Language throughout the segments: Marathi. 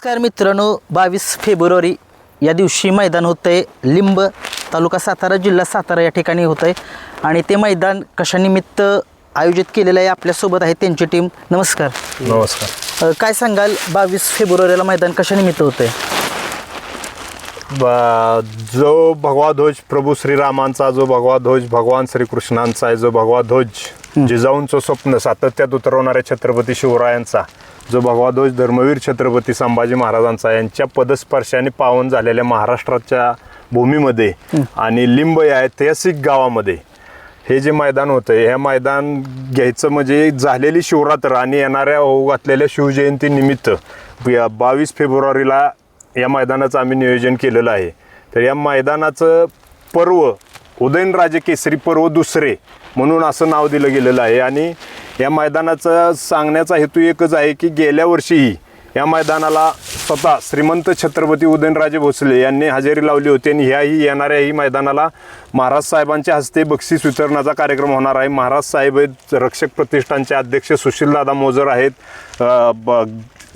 नमस्कार मित्रांनो, 22 फेब्रुवारी या दिवशी मैदान होतं आहे लिंब, तालुका सातारा, जिल्हा सातारा या ठिकाणी होतं आहे. आणि ते मैदान कशानिमित्त आयोजित केलेलं आहे, आपल्यासोबत आहे त्यांची टीम. नमस्कार. नमस्कार. काय सांगाल, 22 फेब्रुवारीला मैदान कशानिमित्त होतं आहे? जो भगवा ध्वज प्रभू श्रीरामांचा, जो भगवा ध्वज भगवान श्रीकृष्णांचा आहे, जो भगवा ध्वज जिजाऊंचं स्वप्न सातत्यात उतरवणाऱ्या छत्रपती शिवरायांचा, जो भगवा ध्वज धर्मवीर छत्रपती संभाजी महाराजांचा, यांच्या पदस्पर्शाने पावन झालेल्या महाराष्ट्राच्या भूमीमध्ये आणि लिंब या ऐतिहासिक गावामध्ये हे जे मैदान होतं, हे मैदान घ्यायचं म्हणजे झालेली शिवरात्र आणि येणाऱ्या घातलेल्या शिवजयंतीनिमित्त 22 फेब्रुवारीला या मैदानाचं आम्ही नियोजन केलेलं आहे. तर या मैदानाचं पर्व उदयनराजे केसरी पर्व दुसरे म्हणून असं नाव दिलं गेलेलं आहे. आणि या मैदानाचं सांगण्याचा हेतू एकच आहे की गेल्या वर्षीही या मैदानाला स्वतः श्रीमंत छत्रपती उदयनराजे भोसले यांनी हजेरी लावली होती आणि येणाऱ्याही मैदानाला महाराज साहेबांच्या हस्ते बक्षीस वितरणाचा कार्यक्रम होणार आहे. महाराज साहेब रक्षक प्रतिष्ठानचे अध्यक्ष सुशीलदादा मोजर आहेत,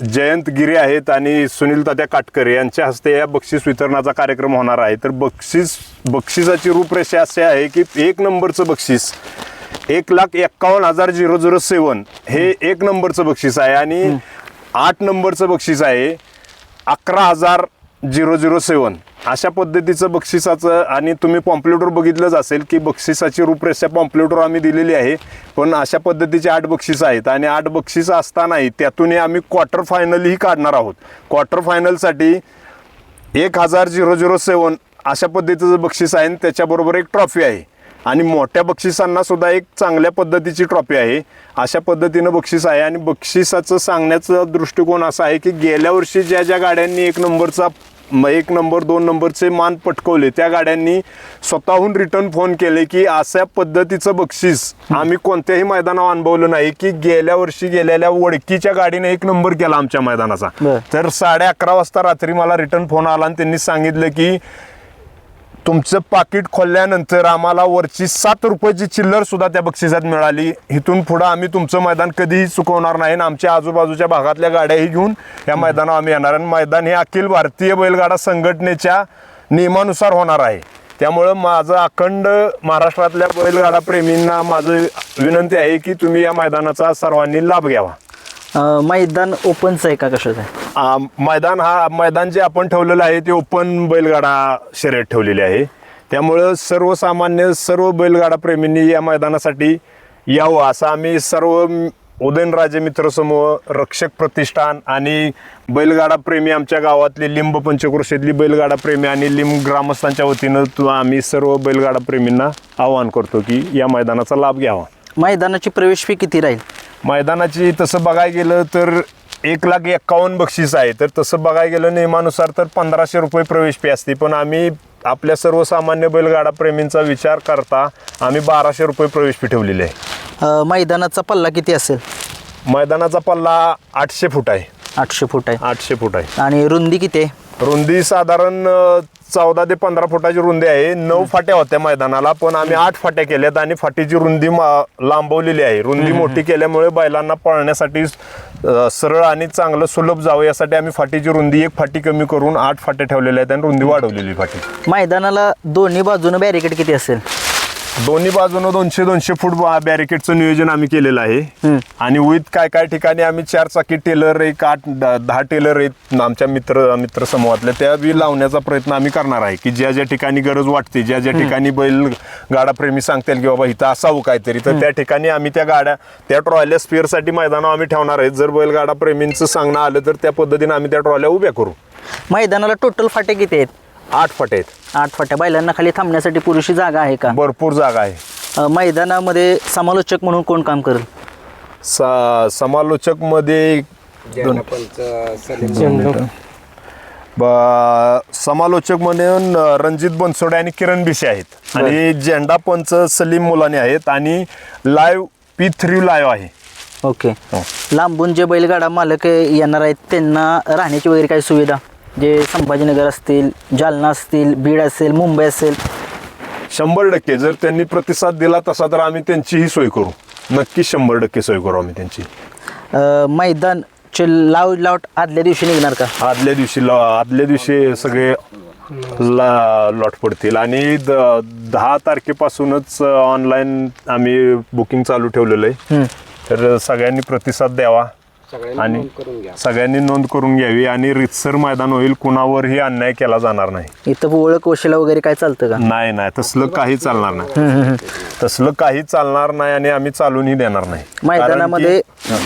जयंत गिरे आहेत आणि सुनील तात्या काटकर यांच्या हस्ते या बक्षीस वितरणाचा कार्यक्रम होणार आहे. तर बक्षिसाची रूपरेषा अशी आहे की 1 नंबरचं बक्षीस 1,51,007 हे 1 नंबरचं बक्षीस आहे आणि 8 नंबरचं बक्षीस आहे 11,007. अशा पद्धतीचं बक्षिसाचं. आणि तुम्ही पॉम्प्लेटवर बघितलंच असेल की बक्षिसाची रूपरेषा पॉम्प्लेटवर आम्ही दिलेली आहे. पण अशा पद्धतीचे 8 बक्षीस आहेत आणि 8 बक्षीस असतानाही त्यातूनही आम्ही क्वार्टर फायनलही काढणार आहोत. क्वार्टर फायनलसाठी 1,007 अशा पद्धतीचं बक्षीस आहे आणि त्याच्याबरोबर एक ट्रॉफी आहे आणि मोठ्या बक्षिसांना सुद्धा एक चांगल्या पद्धतीची ट्रॉफी आहे. अशा पद्धतीनं बक्षीस आहे. आणि बक्षिसाचं सांगण्याचा दृष्टिकोन असा आहे की गेल्या वर्षी ज्या ज्या गाड्यांनी 1 नंबर 2 नंबरचे मान पटकवले त्या गाड्यांनी स्वतःहून रिटर्न फोन केले की अशा पद्धतीचं बक्षीस आम्ही कोणत्याही मैदानावर अनुभवलं नाही की गेल्या वर्षी गेलेल्या वडकीच्या गाडीने 1 नंबर केला आमच्या मैदानाचा. तर 11:30 वाजता रात्री मला रिटर्न फोन आला आणि त्यांनी सांगितलं की तुमचं पाकिट खोलल्यानंतर आम्हाला वरची 7 रुपयाची चिल्लर सुद्धा त्या बक्षिसात मिळाली. इथून पुढं आम्ही तुमचं मैदान कधीही चुकवणार नाही आणि आमच्या आजूबाजूच्या भागातल्या गाड्याही घेऊन या मैदानावर आम्ही येणार. आणि मैदान हे अखिल भारतीय बैलगाडा संघटनेच्या नियमानुसार होणार आहे. त्यामुळं माझं अखंड महाराष्ट्रातल्या बैलगाडा प्रेमींना माझं विनंती आहे की तुम्ही या मैदानाचा सर्वांनी लाभ घ्यावा. मैदान ओपनचं आहे का कशाचं आहे? मैदान जे आपण ठेवलेलं आहे ते ओपन बैलगाडा शर्यत ठेवलेली आहे. त्यामुळं सर्व बैलगाडा प्रेमींनी या मैदानासाठी यावं असं आम्ही सर्व उदयनराजे मित्रसमूह, रक्षक प्रतिष्ठान आणि बैलगाडा प्रेमी आमच्या गावातले लिंब पंचक्रोशीतली बैलगाडा प्रेमी आणि लिंब ग्रामस्थांच्या वतीनं आम्ही सर्व बैलगाडा प्रेमींना आवाहन करतो की या मैदानाचा लाभ घ्यावा. मैदानाची प्रवेश फी किती राहील? मैदानाची तसं बघायला गेलं तर 1,51,000 बक्षीस आहे. तर तसं बघायला गेलं नियमानुसार तर 1,500 रुपये प्रवेश फी असते. पण आम्ही आपल्या सर्वसामान्य बैलगाडा प्रेमींचा विचार करता आम्ही 1,200 रुपये प्रवेश फी ठेवलेली आहे. मैदानाचा पल्ला किती असेल? मैदानाचा पल्ला 800 फूट आहे. 800 फूट आहे. 800 फूट आहे. आणि रुंदी किती आहे? रुंदी साधारण 14 ते 15 फुटाची रुंदी आहे. 9 फाट्या होत्या मैदानाला, पण आम्ही 8 फाट्या केल्यात आणि फाटीची रुंदी लांबवलेली आहे. रुंदी मोठी केल्यामुळे बैलांना पळण्यासाठी सरळ आणि चांगलं सुलभ जावं यासाठी आम्ही फाटीची रुंदी 1 फाटी कमी करून 8 फाट्या ठेवलेल्या आहेत आणि रुंदी वाढवलेली फाटी. मैदानाला दोन्ही बाजूनं बॅरिकेड किती असेल? दोन्ही बाजूनं 200 फूट बॅरिकेडचं नियोजन आम्ही केलेलं आहे. आणि विथ काय ठिकाणी आम्ही 4 चाकी टेलर, 8-10 टेलर आहेत आमच्या मित्र समूहातले, त्या बी लावण्याचा प्रयत्न आम्ही करणार आहे की ज्या ज्या ठिकाणी गरज वाटते, ज्या ज्या ठिकाणी बैल गाडा प्रेमी सांगतील की बाबा इथं असावं काहीतरी, तर त्या ठिकाणी आम्ही त्या ट्रॉल्या स्पेअरसाठी मैदानावर आम्ही ठेवणार आहेत. जर बैलगाडा प्रेमींचं सांगणं आलं तर त्या पद्धतीने आम्ही त्या ट्रॉल्या उभ्या करू. मैदानाला टोटल फाटे किती आहेत? 8 फाटे आहेत. 8 फाट्या. बैलांना खाली थांबण्यासाठी पुरेशी जागा आहे का? भरपूर जागा आहे. मैदानामध्ये समालोचक म्हणून कोण काम करेल? समालोचक मध्ये समालोचक म्हणून रणजित बनसोडे आणि किरण बिशे आहेत. आणि झेंडा पंच सलीम मुलानी आहेत आणि लाईव्ह P3 लाईव्ह आहे. ओके. लांबून जे बैलगाडा मालक येणार आहेत त्यांना राहण्याची वगैरे काही सुविधा, जे संभाजीनगर असतील, जालना असतील, बीड असेल, मुंबई असेल? 100% जर त्यांनी प्रतिसाद दिला तसा तर आम्ही त्यांचीही सोय करू. नक्की 100% सोय करू आम्ही त्यांची. मैदान लॉटचे लॉट आदल्या दिवशी निघणार का? आदल्या दिवशी सगळे लॉट पडतील आणि 10 तारखेपासूनच ऑनलाईन आम्ही बुकिंग चालू ठेवलेलं आहे. तर सगळ्यांनी प्रतिसाद द्यावा आणि सगळ्यांनी नोंद करून घ्यावी आणि रितसर मैदान होईल, कुणावरही अन्याय केला जाणार नाही. इथं ओळख वशिला वगैरे काय चालतं का? नाही तसलं काही चालणार नाही. तसलं काही चालणार नाही आणि आम्ही चालूनही देणार नाही.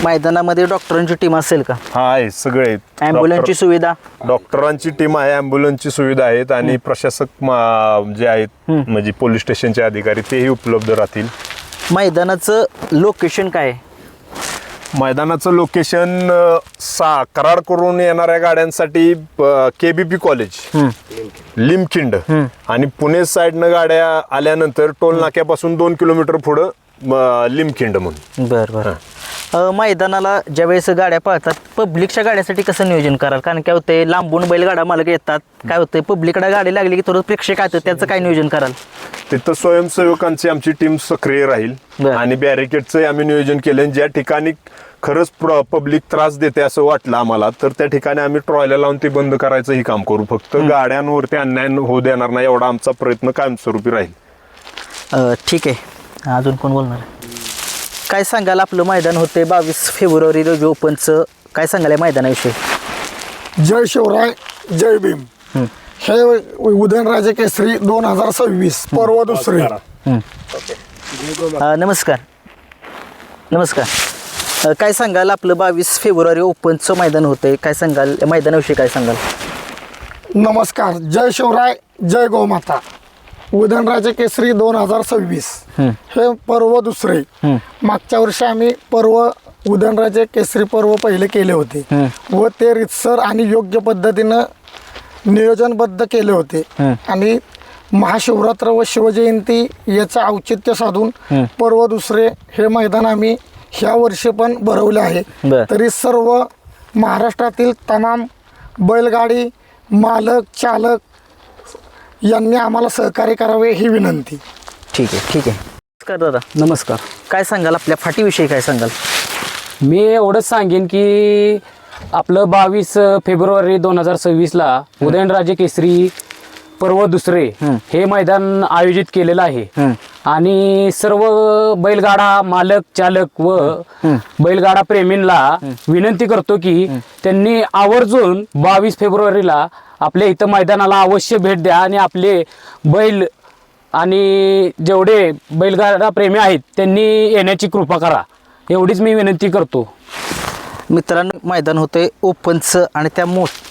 मैदानामध्ये डॉक्टरांची टीम असेल का? हा आहे, सगळे ॲम्ब्युलन्सची सुविधा? डॉक्टरांची टीम आहे, ॲम्ब्युलन्सची सुविधा आहेत आणि प्रशासक जे आहेत म्हणजे पोलीस स्टेशनचे अधिकारी तेही उपलब्ध राहतील. मैदानाचं लोकेशन काय आहे? मैदानाचं लोकेशन कराड करून येणाऱ्या गाड्यांसाठी KBP कॉलेज लिमखिंड आणि पुणे साईडनं गाड्या आल्यानंतर टोल नाक्यापासून 2 किलोमीटर पुढं लिमखिंड म्हणून. बरं. मैदानाला ज्यावेळेस गाड्या पळतात पब्लिकच्या गाड्यासाठी कसं नियोजन कराल? कारण काय होतंय, लांबून बैलगाडा मालक येतात, काय होतंय पब्लिककडे गाडी लागली की थोडं प्रेक्षक येतात, त्याचं काय नियोजन कराल? तिथं स्वयंसेवकांची आमची टीम सक्रिय राहील आणि बॅरिकेडचं आम्ही नियोजन केलं. ज्या ठिकाणी खरंच पब्लिक त्रास देते असं वाटलं आम्हाला तर त्या ठिकाणी आम्ही ट्रॉयला लावून ते बंद करायचं ही काम करू. फक्त गाड्यांवरती अन्याय होऊ देणार नाही एवढा आमचा प्रयत्न कायमस्वरूपी राहील. ठीक आहे. अजून कोण बोलणार आहे? काय सांगाल, आपलं मैदान होते 22 फेब्रुवारी रोजी ओपनचं, काय सांगाल या मैदानाविषयी? जय शिवराय, जय भीम. हे उदयनराजे केसरी 2026 पर्व दुसरे. नमस्कार. काय सांगाल, आपलं 22 फेब्रुवारी ओपनचं मैदान होतंय, काय सांगाल या मैदानाविषयी? काय सांगाल? नमस्कार. जय शिवराय, जय गोमाता. उदयनराजे केसरी 2026 हे पर्व दुसरे. मागच्या वर्षी आम्ही उदयनराजे केसरी पर्व पहिले केले होते व ते रितसर आणि योग्य पद्धतीनं नियोजनबद्ध केले होते आणि महाशिवरात्र व शिवजयंती याचं औचित्य साधून पर्व दुसरे हे मैदान आम्ही ह्या वर्षी पण भरवले आहे. तरी सर्व महाराष्ट्रातील तमाम बैलगाडी मालक चालक यांनी आम्हाला सहकार्य करावे ही विनंती. ठीक आहे. नमस्कार दादा. नमस्कार. काय सांगाल आपल्या फाटीविषयी? काय सांगाल? मी एवढंच सांगेन की आपलं 22 फेब्रुवारी 2026ला उदयनराजे केसरी पर्व दुसरे हे मैदान आयोजित केलेलं आहे आणि सर्व बैलगाडा मालक चालक व बैलगाडा प्रेमींना विनंती करतो की त्यांनी आवर्जून 22 फेब्रुवारीला आपल्या इथं मैदानाला अवश्य भेट द्या आणि आपले बैल आणि जेवढे बैलगाडा प्रेमी आहेत त्यांनी येण्याची कृपा करा, एवढीच मी विनंती करतो. मित्रांनो, मैदान होते ओपनचं आणि त्या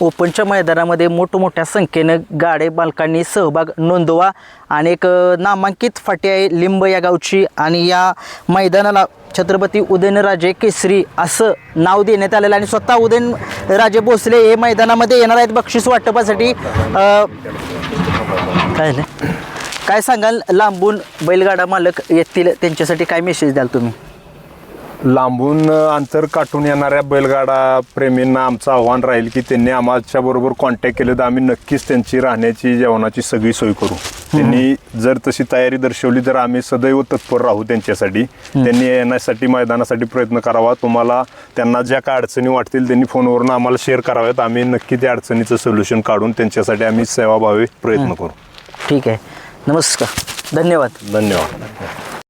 ओपनच्या मैदानामध्ये मोठमोठ्या संख्येनं गाडे मालकांनी सहभाग नोंदवा आणि एक नामांकित फाटी आहे लिंब या गावची आणि या मैदानाला छत्रपती उदयनराजे केसरी असं नाव देण्यात आलेलं आणि स्वतः उदयनराजे भोसले हे मैदानामध्ये येणार आहेत बक्षीस वाटपासाठी. काय सांगाल, लांबून बैलगाडा मालक येतील त्यांच्यासाठी काय मेसेज द्याल तुम्ही? लांबून अंतर काटून येणाऱ्या बैलगाडा प्रेमींना आमचं आव्हान राहील की त्यांनी आमच्या बरोबर कॉन्टॅक्ट केलं तर आम्ही नक्कीच त्यांची राहण्याची जेवणाची सगळी सोय करू. त्यांनी जर तशी तयारी दर्शवली तर आम्ही सदैव तत्पर राहू त्यांच्यासाठी. त्यांनी येण्यासाठी मैदानासाठी प्रयत्न करावा. तुम्हाला त्यांना ज्या काय अडचणी वाटतील त्यांनी फोनवरून आम्हाला शेअर कराव्यात. आम्ही नक्की त्या अडचणीचं सोल्युशन काढून त्यांच्यासाठी आम्ही सेवाभावी प्रयत्न करू. ठीक आहे. नमस्कार. धन्यवाद.